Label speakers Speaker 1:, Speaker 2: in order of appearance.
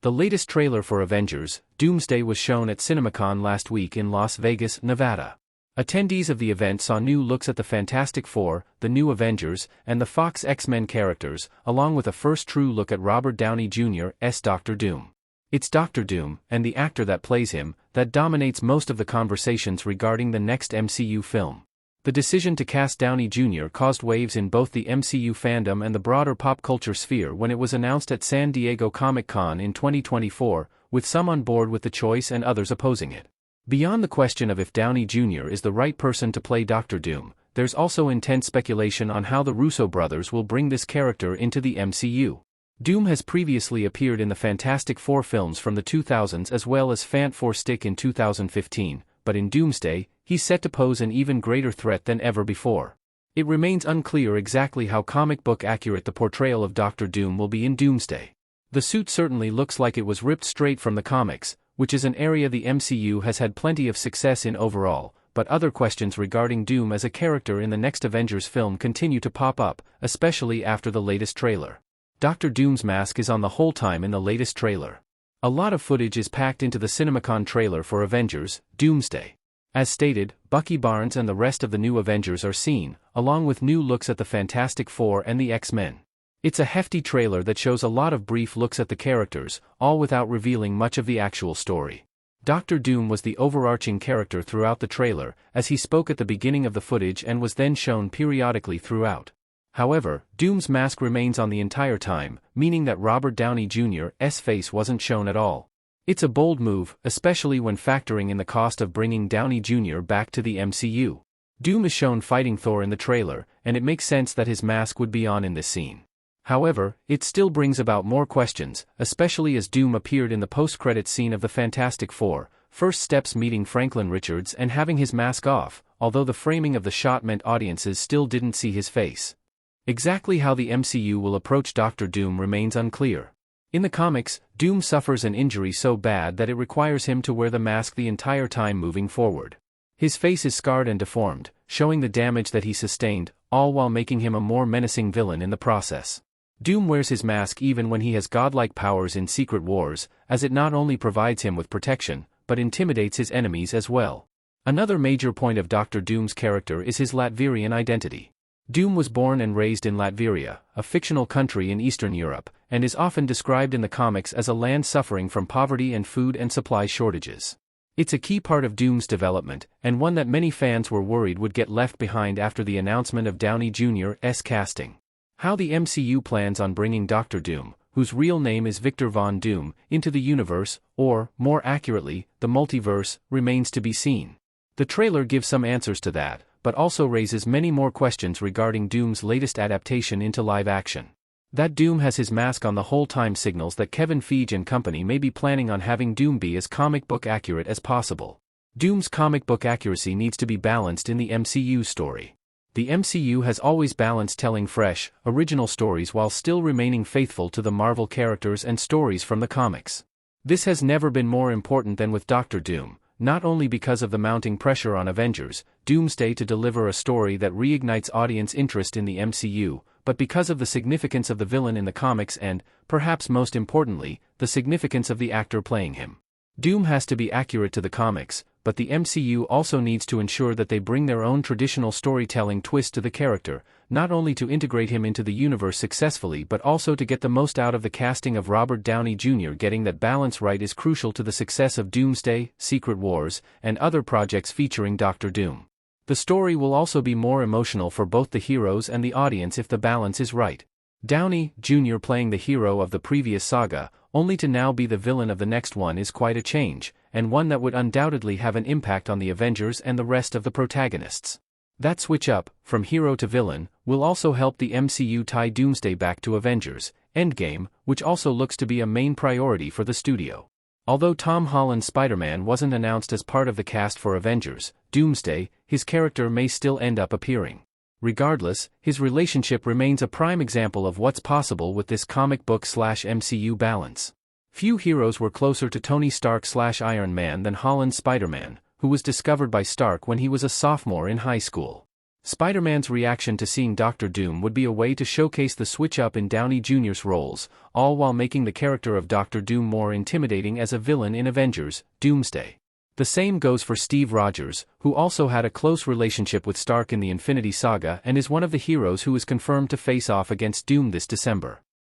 Speaker 1: The latest trailer for Avengers Doomsday was shown at CinemaCon last week in Las Vegas, Nevada. Attendees of the event saw new looks at the Fantastic Four, the new Avengers, and the Fox X-Men characters, along with a first true look at Robert Downey Jr.'s Dr. Doom. It's Dr. Doom, and the actor that plays him, that dominates most of the conversations regarding the next MCU film. The decision to cast Downey Jr. caused waves in both the MCU fandom and the broader pop culture sphere when it was announced at San Diego Comic-Con in 2024, with some on board with the choice and others opposing it. Beyond the question of if Downey Jr. is the right person to play Dr. Doom, there's also intense speculation on how the Russo brothers will bring this character into the MCU. Doom has previously appeared in the Fantastic Four films from the 2000s as well as Fantastic Four in 2015, but in Doomsday, he's set to pose an even greater threat than ever before. It remains unclear exactly how comic book accurate the portrayal of Dr. Doom will be in Doomsday. The suit certainly looks like it was ripped straight from the comics, which is an area the MCU has had plenty of success in overall, but other questions regarding Doom as a character in the next Avengers film continue to pop up, especially after the latest trailer. Dr. Doom's mask is on the whole time in the latest trailer. A lot of footage is packed into the CinemaCon trailer for Avengers Doomsday. As stated, Bucky Barnes and the rest of the new Avengers are seen, along with new looks at the Fantastic Four and the X-Men. It's a hefty trailer that shows a lot of brief looks at the characters, all without revealing much of the actual story. Dr. Doom was the overarching character throughout the trailer, as he spoke at the beginning of the footage and was then shown periodically throughout. However, Doom's mask remains on the entire time, meaning that Robert Downey Jr.'s face wasn't shown at all. It's a bold move, especially when factoring in the cost of bringing Downey Jr. back to the MCU. Doom is shown fighting Thor in the trailer, and it makes sense that his mask would be on in this scene. However, it still brings about more questions, especially as Doom appeared in the post-credits scene of the Fantastic Four, first steps meeting Franklin Richards and having his mask off, although the framing of the shot meant audiences still didn't see his face. Exactly how the MCU will approach Dr. Doom remains unclear. In the comics, Doom suffers an injury so bad that it requires him to wear the mask the entire time moving forward. His face is scarred and deformed, showing the damage that he sustained, all while making him a more menacing villain in the process. Doom wears his mask even when he has godlike powers in Secret Wars, as it not only provides him with protection, but intimidates his enemies as well. Another major point of Dr. Doom's character is his Latverian identity. Doom was born and raised in Latveria, a fictional country in Eastern Europe, and is often described in the comics as a land suffering from poverty and food and supply shortages. It's a key part of Doom's development, and one that many fans were worried would get left behind after the announcement of Downey Jr.'s casting. How the MCU plans on bringing Dr. Doom, whose real name is Victor Von Doom, into the universe, or, more accurately, the multiverse, remains to be seen. The trailer gives some answers to that, but also raises many more questions regarding Doom's latest adaptation into live action. That Doom has his mask on the whole time signals that Kevin Feige and company may be planning on having Doom be as comic book accurate as possible. Doom's comic book accuracy needs to be balanced in the MCU story. The MCU has always balanced telling fresh, original stories while still remaining faithful to the Marvel characters and stories from the comics. This has never been more important than with Dr. Doom, not only because of the mounting pressure on Avengers Doomsday to deliver a story that reignites audience interest in the MCU, but because of the significance of the villain in the comics and, perhaps most importantly, the significance of the actor playing him. Doom has to be accurate to the comics, but the MCU also needs to ensure that they bring their own traditional storytelling twist to the character, not only to integrate him into the universe successfully but also to get the most out of the casting of Robert Downey Jr. Getting that balance right is crucial to the success of Doomsday, Secret Wars, and other projects featuring Dr. Doom. The story will also be more emotional for both the heroes and the audience if the balance is right. Downey Jr. playing the hero of the previous saga, only to now be the villain of the next one is quite a change, and one that would undoubtedly have an impact on the Avengers and the rest of the protagonists. That switch up, from hero to villain, will also help the MCU tie Doomsday back to Avengers Endgame, which also looks to be a main priority for the studio. Although Tom Holland's Spider-Man wasn't announced as part of the cast for Avengers Doomsday, his character may still end up appearing. Regardless, his relationship remains a prime example of what's possible with this comic book/MCU balance. Few heroes were closer to Tony Stark/Iron Man than Holland's Spider-Man, who was discovered by Stark when he was a sophomore in high school. Spider-Man's reaction to seeing Doctor Doom would be a way to showcase the switch-up in Downey Jr.'s roles, all while making the character of Doctor Doom more intimidating as a villain in Avengers Doomsday. The same goes for Steve Rogers, who also had a close relationship with Stark in the Infinity Saga and is one of the heroes who is confirmed to face off against Doom this December.